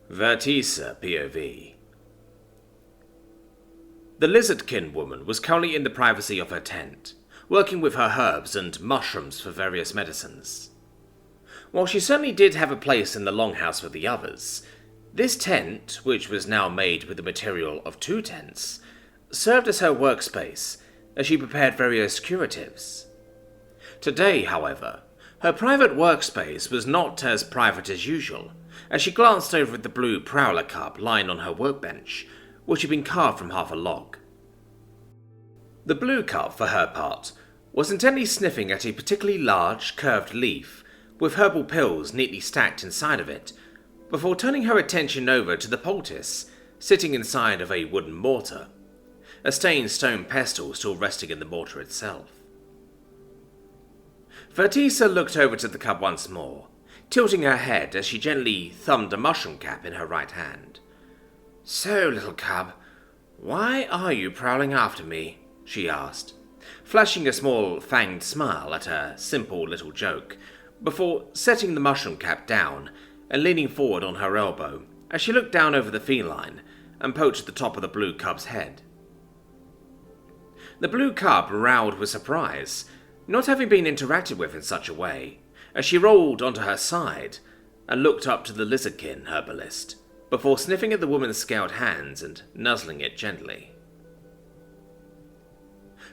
Vertisa POV. The lizardkin woman was currently in the privacy of her tent, working with her herbs and mushrooms for various medicines. While she certainly did have a place in the longhouse with the others, this tent, which was now made with the material of 2 tents, served as her workspace as she prepared various curatives. Today, however, her private workspace was not as private as usual, as she glanced over at the blue prowler cup lying on her workbench, which had been carved from half a log. The blue cup, for her part, was intently sniffing at a particularly large, curved leaf, with herbal pills neatly stacked inside of it, before turning her attention over to the poultice, sitting inside of a wooden mortar, a stained stone pestle still resting in the mortar itself. Vertisa looked over to the cup once more, tilting her head as she gently thumbed a mushroom cap in her right hand. "So, little cub, why are you prowling after me?" she asked, flashing a small fanged smile at her simple little joke, before setting the mushroom cap down and leaning forward on her elbow as she looked down over the feline and poked at the top of the blue cub's head. The blue cub rowed with surprise, not having been interacted with in such a way, as she rolled onto her side and looked up to the lizardkin herbalist, before sniffing at the woman's scaled hands and nuzzling it gently.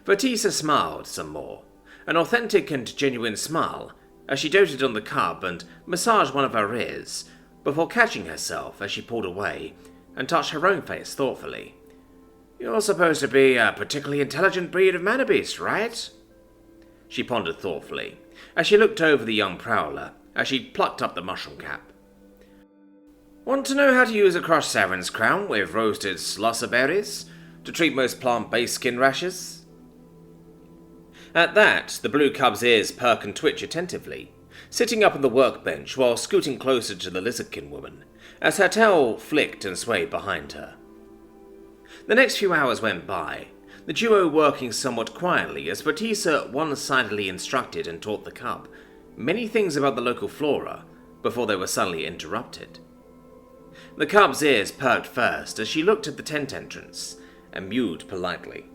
Vertisa smiled some more, an authentic and genuine smile, as she doted on the cub and massaged one of her ears, before catching herself as she pulled away and touched her own face thoughtfully. "You're supposed to be a particularly intelligent breed of mannerbeast, right?" She pondered thoughtfully, as she looked over the young prowler as she plucked up the mushroom cap. "Want to know how to use a crushed savern's crown with roasted slosser berries to treat most plant-based skin rashes?" At that, the blue cub's ears perk and twitch attentively, sitting up on the workbench while scooting closer to the lizardkin woman, as her tail flicked and swayed behind her. The next few hours went by, the duo working somewhat quietly as Vertisa one-sidedly instructed and taught the cub many things about the local flora before they were suddenly interrupted. The cub's ears perked first as she looked at the tent entrance and mewed politely.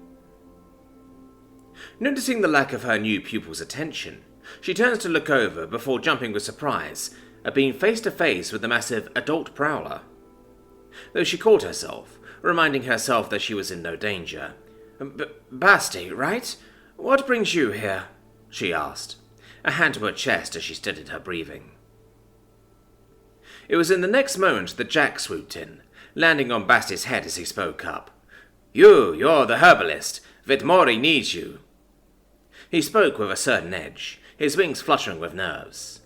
Noticing the lack of her new pupil's attention, she turns to look over before jumping with surprise at being face to face with the massive adult prowler. Though she caught herself, reminding herself that she was in no danger. "Basti, right? What brings you here?" she asked, a hand to her chest as she steadied her breathing. It was in the next moment that Jack swooped in, landing on Basti's head as he spoke up. You're the herbalist. Vitmori needs you." He spoke with a certain edge, his wings fluttering with nerves.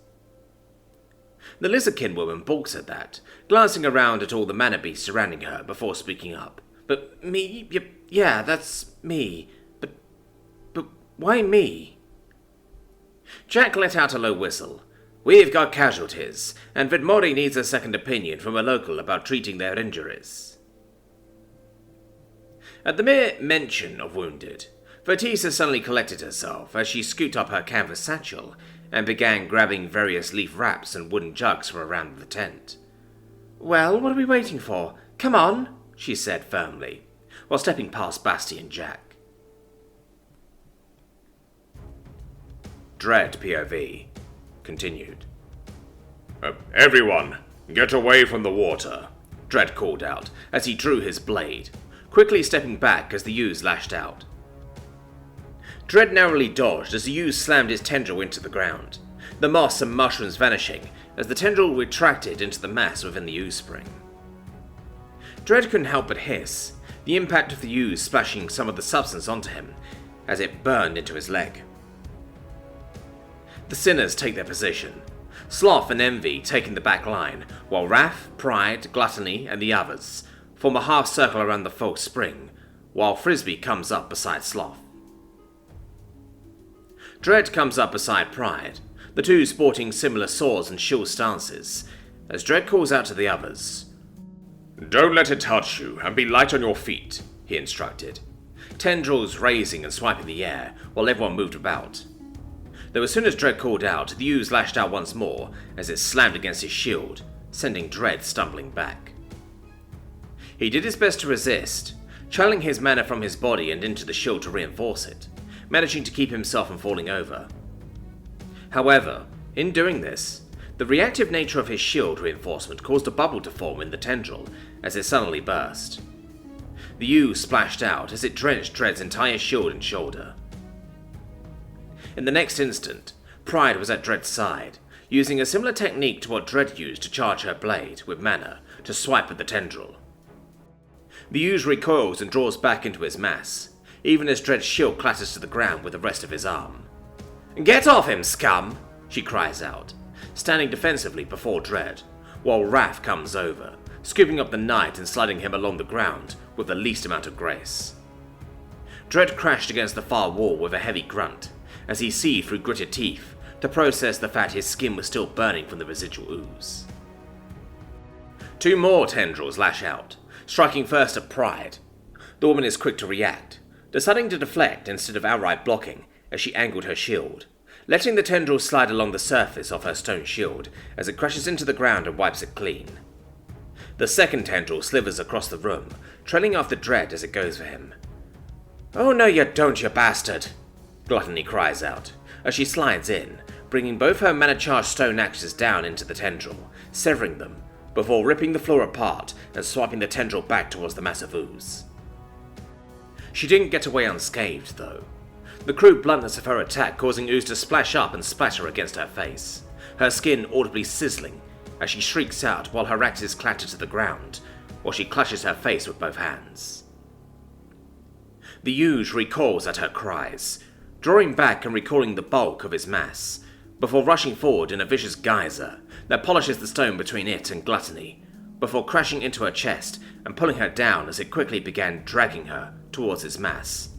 The lizardkin woman balked at that, glancing around at all the manor beasts surrounding her before speaking up. "But me? Yeah, that's me. But why me?" Jack let out a low whistle. "We've got casualties, and Vitmori needs a second opinion from a local about treating their injuries." At the mere mention of wounded, Vertisa suddenly collected herself as she scooped up her canvas satchel and began grabbing various leaf wraps and wooden jugs from around the tent. "Well, what are we waiting for? Come on," she said firmly, while stepping past Basti and Jack. Dread POV. Continued. "Everyone, get away from the water," Dread called out as he drew his blade, quickly stepping back as the ooze lashed out. Dread narrowly dodged as the ooze slammed its tendril into the ground, the moss and mushrooms vanishing as the tendril retracted into the mass within the ooze spring. Dread couldn't help but hiss, the impact of the ooze splashing some of the substance onto him as it burned into his leg. The sinners take their position, Sloth and Envy taking the back line, while Wrath, Pride, Gluttony, and the others form a half circle around the false spring, while Frisbee comes up beside Sloth. Dread comes up beside Pride, the two sporting similar swords and shield stances, as Dread calls out to the others. "Don't let it touch you, and be light on your feet," he instructed, tendrils raising and swiping the air while everyone moved about. Though as soon as Dread called out, the ooze lashed out once more as it slammed against his shield, sending Dread stumbling back. He did his best to resist, channeling his mana from his body and into the shield to reinforce it, managing to keep himself from falling over. However, in doing this, the reactive nature of his shield reinforcement caused a bubble to form in the tendril as it suddenly burst. The ooze splashed out as it drenched Dread's entire shield and shoulder. In the next instant, Pride was at Dread's side, using a similar technique to what Dread used to charge her blade with mana to swipe at the tendril. The ooze recoils and draws back into his mass, even as Dread's shield clatters to the ground with the rest of his arm. "Get off him, scum!" she cries out, standing defensively before Dread, while Wrath comes over, scooping up the knight and sliding him along the ground with the least amount of grace. Dread crashed against the far wall with a heavy grunt, as he seethed through gritted teeth to process the fact his skin was still burning from the residual ooze. Two more tendrils lash out, striking first at Pride. The woman is quick to react, deciding to deflect instead of outright blocking as she angled her shield, letting the tendril slide along the surface of her stone shield as it crashes into the ground and wipes it clean. The second tendril slithers across the room, trailing after Dread as it goes for him. "Oh no you don't, you bastard!" Gluttony cries out, as she slides in, bringing both her mana-charged stone axes down into the tendril, severing them, before ripping the floor apart and swiping the tendril back towards the massive ooze. She didn't get away unscathed, though. The crude bluntness of her attack causing ooze to splash up and splatter against her face, her skin audibly sizzling as she shrieks out while her axes clatter to the ground, while she clutches her face with both hands. The ooze recoils at her cries, drawing back and recalling the bulk of his mass, before rushing forward in a vicious geyser that polishes the stone between it and Gluttony, before crashing into her chest and pulling her down as it quickly began dragging her towards its mass.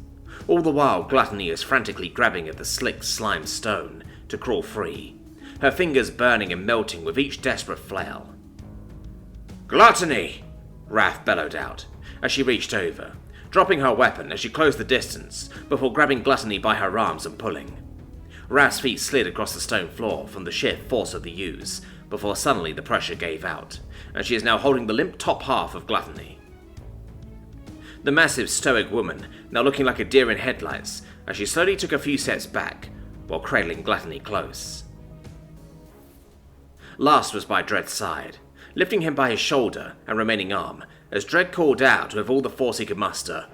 All the while, Gluttony is frantically grabbing at the slick slime stone to crawl free, her fingers burning and melting with each desperate flail. "Gluttony!" Wrath bellowed out as she reached over, dropping her weapon as she closed the distance before grabbing Gluttony by her arms and pulling. Wrath's feet slid across the stone floor from the sheer force of the ooze before suddenly the pressure gave out, and she is now holding the limp top half of Gluttony. The massive, stoic woman now looking like a deer in headlights as she slowly took a few steps back while cradling Gluttony close. Last was by Dread's side, lifting him by his shoulder and remaining arm as Dread called out with all the force he could muster.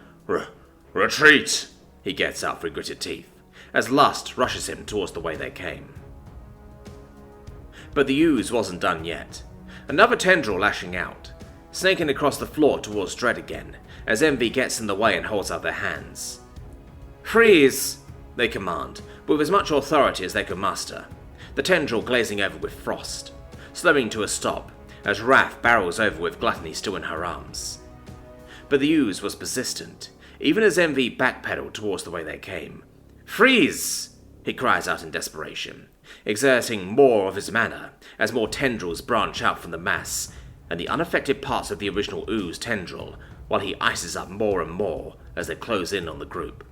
Retreat! He gets out through gritted teeth, as Lust rushes him towards the way they came. But the ooze wasn't done yet. Another tendril lashing out, snaking across the floor towards Dread again, as Envy gets in the way and holds out their hands. "Freeze!" they command, with as much authority as they could muster, the tendril glazing over with frost, slowing to a stop as Wrath barrels over with Gluttony still in her arms. But the ooze was persistent, even as Envy backpedaled towards the way they came. "Freeze!" he cries out in desperation, exerting more of his mana as more tendrils branch out from the mass and the unaffected parts of the original ooze tendril, while he ices up more and more as they close in on the group.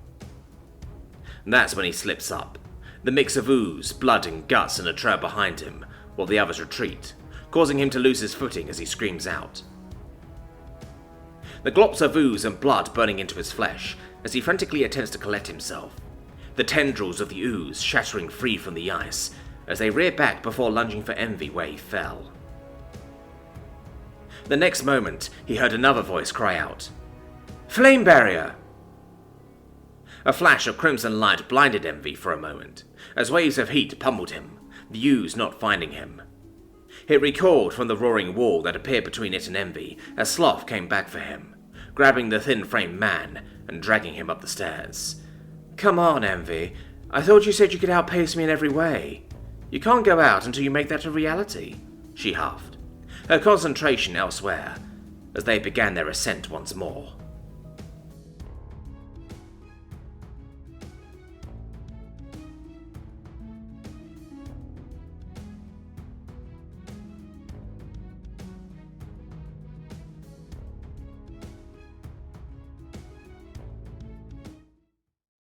That's when he slips up, the mix of ooze, blood and guts in a trail behind him, while the others retreat, causing him to lose his footing as he screams out. The glops of ooze and blood burning into his flesh as he frantically attempts to collect himself, the tendrils of the ooze shattering free from the ice as they rear back before lunging for Envy where he fell. The next moment, he heard another voice cry out, "Flame barrier!" A flash of crimson light blinded Envy for a moment, as waves of heat pummeled him, the ooze not finding him. It recoiled from the roaring wall that appeared between it and Envy as Sloth came back for him, grabbing the thin-framed man and dragging him up the stairs. "Come on, Envy. I thought you said you could outpace me in every way. You can't go out until you make that a reality," she huffed, her concentration elsewhere, as they began their ascent once more.